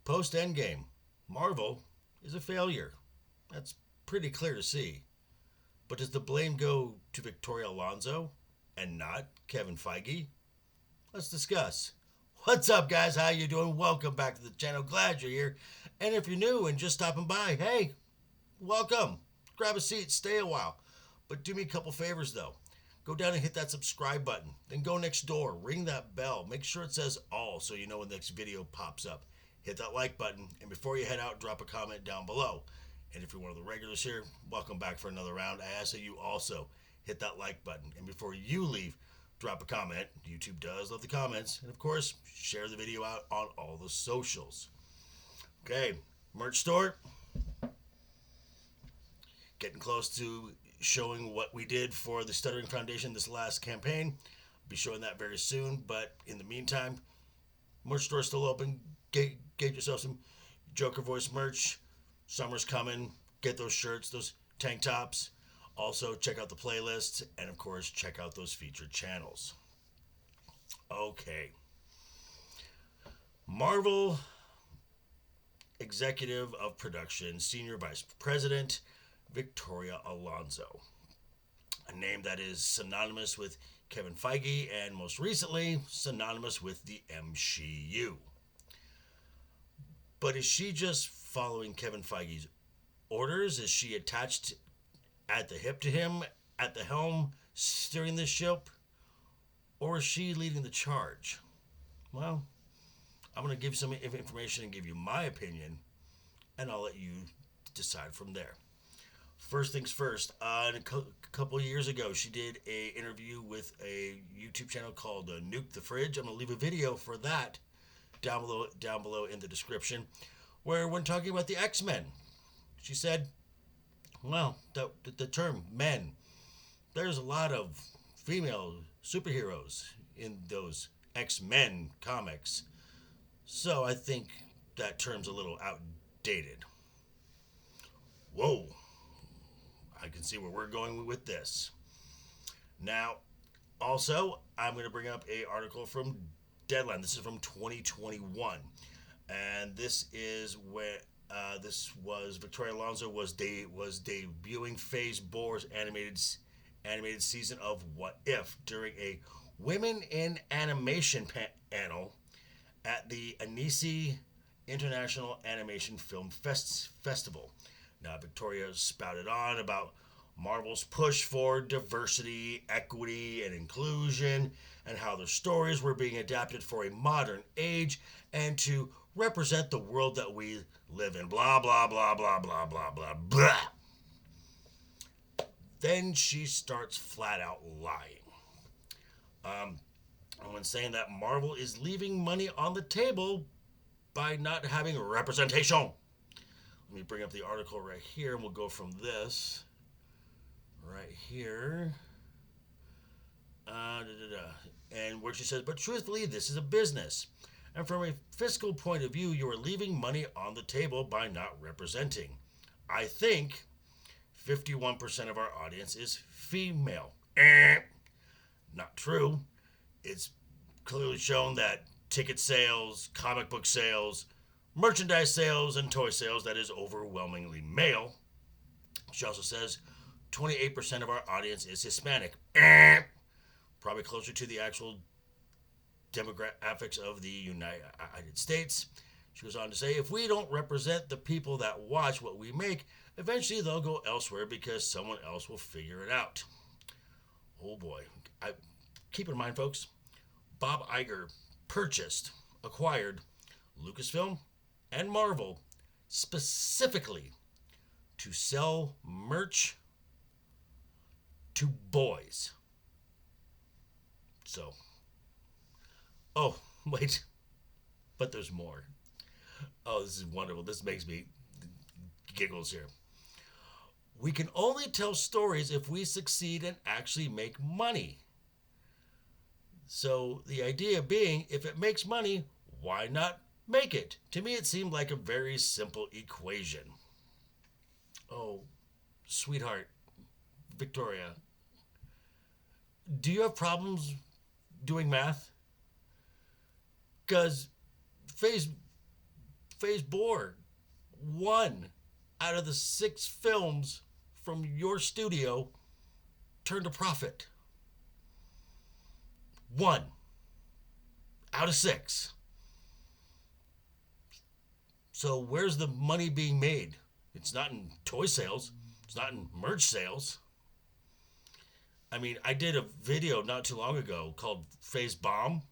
Post-Endgame, Marvel is a failure. That's pretty clear to see. But does the blame go to Victoria Alonso and not Kevin Feige? Let's discuss. What's up, guys? How you doing? Welcome back to the channel. Glad you're here. And if you're new and just stopping by, hey, welcome. Grab a seat. Stay a while. But do me a couple favors, though. Go down and hit that subscribe button. Then go next door. Ring that bell. Make sure it says all so you know when the next video pops up. Hit that like button. And before you head out, drop a comment down below. And if you're one of the regulars here, welcome back for another round. I ask that you also hit that like button. And before you leave, drop a comment. YouTube does love the comments. And of course, share the video out on all the socials. Okay, merch store. Getting close to showing what we did for the Stuttering Foundation this last campaign. I'll be showing that very soon. But in the meantime, merch store still open. Get yourself some Joker Voice merch. Summer's coming. Get those shirts, those tank tops. Also, check out the playlist. And, of course, check out those featured channels. Okay. Marvel Executive of Production, Senior Vice President, Victoria Alonso. A name that is synonymous with Kevin Feige and, most recently, synonymous with the MCU. But is she just following Kevin Feige's orders? Is she attached at the hip to him, at the helm, steering this ship? Or is she leading the charge? Well, I'm going to give some information and give you my opinion, and I'll let you decide from there. First things first, a couple of years ago, she did an interview with a YouTube channel called Nuke the Fridge. I'm going to leave a video for that down below in the description, where when talking about the X-Men, she said, well, the term men, there's a lot of female superheroes in those X-Men comics, so I think that term's a little outdated. Whoa, I can see where we're going with this. Now, also, I'm going to bring up an article from Deadline. This is from 2021, and this is where this was Victoria Alonso was debuting Phase 4's animated season of What If during a Women in Animation panel at the Annecy International Animation Film Festival. Now, Victoria spouted on about Marvel's push for diversity, equity, and inclusion, and how their stories were being adapted for a modern age and to represent the world that we live in. Blah, blah, blah, blah, blah, blah, blah, blah. Then she starts flat out lying. And when saying that Marvel is leaving money on the table by not having representation. Let me bring up the article right here, and we'll go from this right here. And where she says, but truthfully, this is a business. And from a fiscal point of view, you are leaving money on the table by not representing. I think 51% of our audience is female. Not true. It's clearly shown that ticket sales, comic book sales, merchandise sales, and toy sales, that is overwhelmingly male. She also says 28% of our audience is Hispanic. Probably closer to the actual demographics of the United States. She goes on to say, if we don't represent the people that watch what we make, eventually they'll go elsewhere because someone else will figure it out. Oh boy. Keep in mind, folks, Bob Iger acquired Lucasfilm and Marvel specifically to sell merch to boys. So, oh, wait, but there's more. Oh, this is wonderful. This makes me giggles here. We can only tell stories if we succeed and actually make money. So the idea being, if it makes money, why not make it? To me, it seemed like a very simple equation. Oh, sweetheart, Victoria, do you have problems doing math? Because phase Phase Boar, 1 out of the 6 films from your studio turned a profit. 1 out of 6. So where's the money being made? It's not in toy sales. It's not in merch sales. I mean, I did a video not too long ago called Phase Bomb,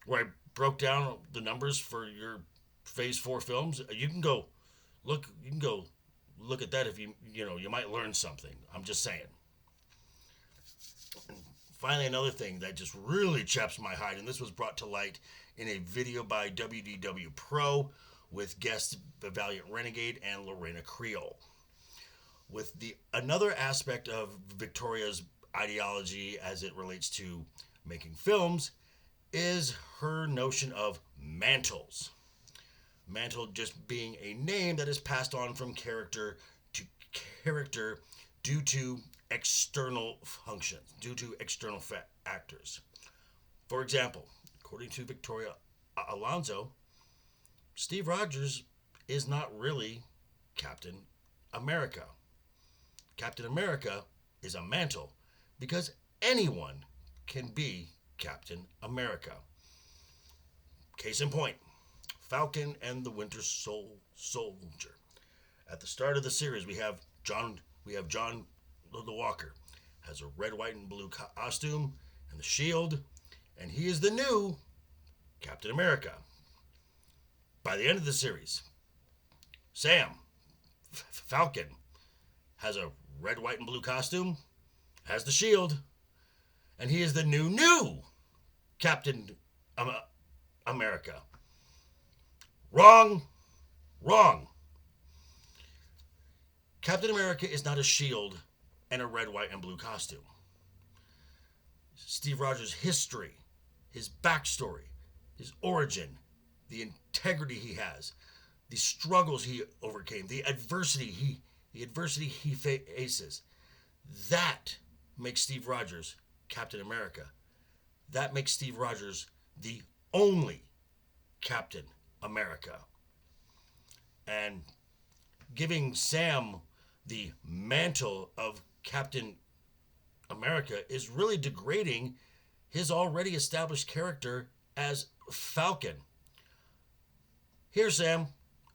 where I broke down the numbers for your Phase 4 films. You can go look at that if you might learn something. I'm just saying. And finally, another thing that just really chaps my hide, and this was brought to light in a video by WDW Pro with guests Valiant Renegade and Lorena Creole. With another aspect of Victoria's ideology as it relates to making films is her notion of mantles. Mantle just being a name that is passed on from character to character due to external functions, due to external actors. For example, according to Victoria Alonso, Steve Rogers is not really Captain America. Captain America is a mantle because anyone can be Captain America. Case in point, Falcon and the Winter Soldier. At the start of the series, we have John the Walker, has a red, white, and blue costume and the shield, and he is the new Captain America. By the end of the series, Sam, Falcon, has a red, white, and blue costume, has the shield, and he is the new Captain America. Wrong. Captain America is not a shield and a red, white, and blue costume. Steve Rogers' history, his backstory, his origin, the integrity he has, the struggles he overcame, the adversity he faces, that makes Steve Rogers Captain America. That makes Steve Rogers the only Captain America. And giving Sam the mantle of Captain America is really degrading his already established character as Falcon. Here, Sam,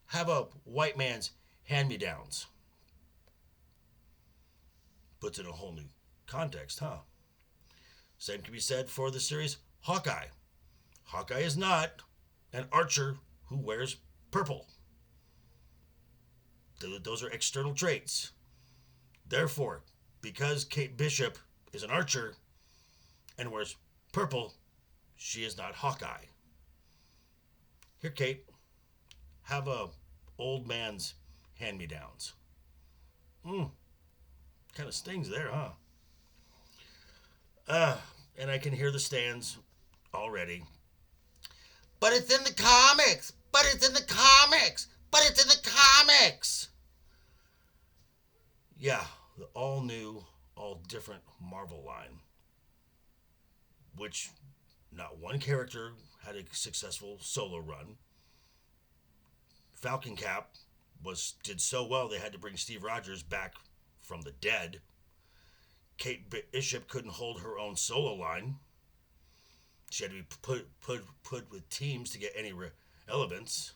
have a white man's hand-me-downs. Puts it in a whole new context, huh? Same can be said for the series Hawkeye. Hawkeye is not an archer who wears purple. Those are external traits. Therefore, because Kate Bishop is an archer and wears purple, she is not Hawkeye. Here, Kate, have a old man's hand-me-downs. Kind of stings there, huh? And I can hear the stands already. But it's in the comics! But it's in the comics! But it's in the comics! Yeah, the all-new, all-different Marvel line. Which not one character had a successful solo run. Falcon Cap did so well they had to bring Steve Rogers back from the dead. Kate Bishop couldn't hold her own solo line. She had to be put with teams to get any relevance.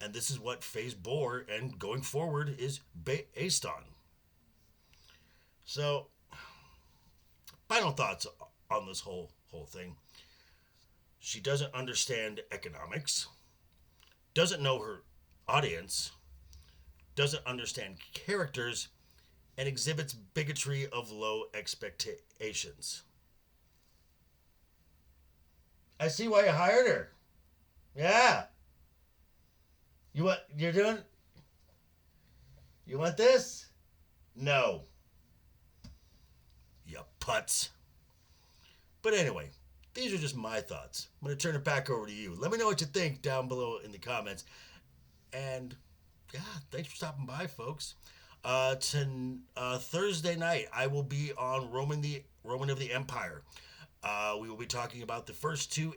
And this is what Phase Boar and going forward is based on. So, final thoughts on this whole thing. She doesn't understand economics, doesn't know her audience, doesn't understand characters, and exhibits bigotry of low expectations. I see why you hired her. Yeah. You want this? No. You putz. But anyway, these are just my thoughts. I'm going to turn it back over to you. Let me know what you think down below in the comments. And yeah, thanks for stopping by, folks. Thursday night, I will be on Roman of the Empire. We will be talking about the first 2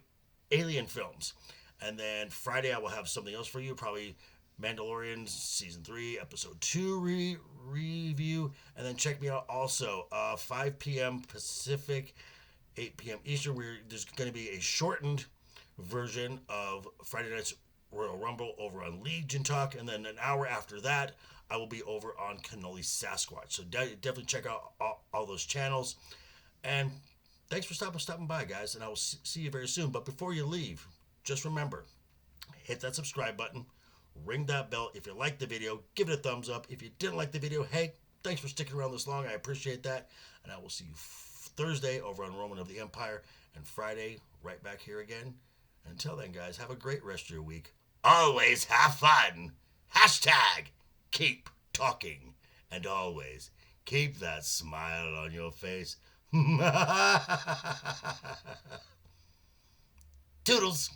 Alien films. And then Friday, I will have something else for you, probably Mandalorian Season 3, Episode 2 review. And then check me out also, 5 p.m. Pacific, 8 p.m. Eastern, where there's going to be a shortened version of Friday Night's Royal Rumble over on Legion Talk. And then an hour after that, I will be over on Cannoli Sasquatch. So definitely check out all those channels. And thanks for stopping by, guys. And I will see you very soon. But before you leave, just remember, hit that subscribe button, ring that bell. If you liked the video, give it a thumbs up. If you didn't like the video, hey, thanks for sticking around this long. I appreciate that. And I will see you Thursday over on Roman of the Empire, and Friday right back here again. Until then, guys, have a great rest of your week. Always have fun. Hashtag keep talking. And always keep that smile on your face. Toodles.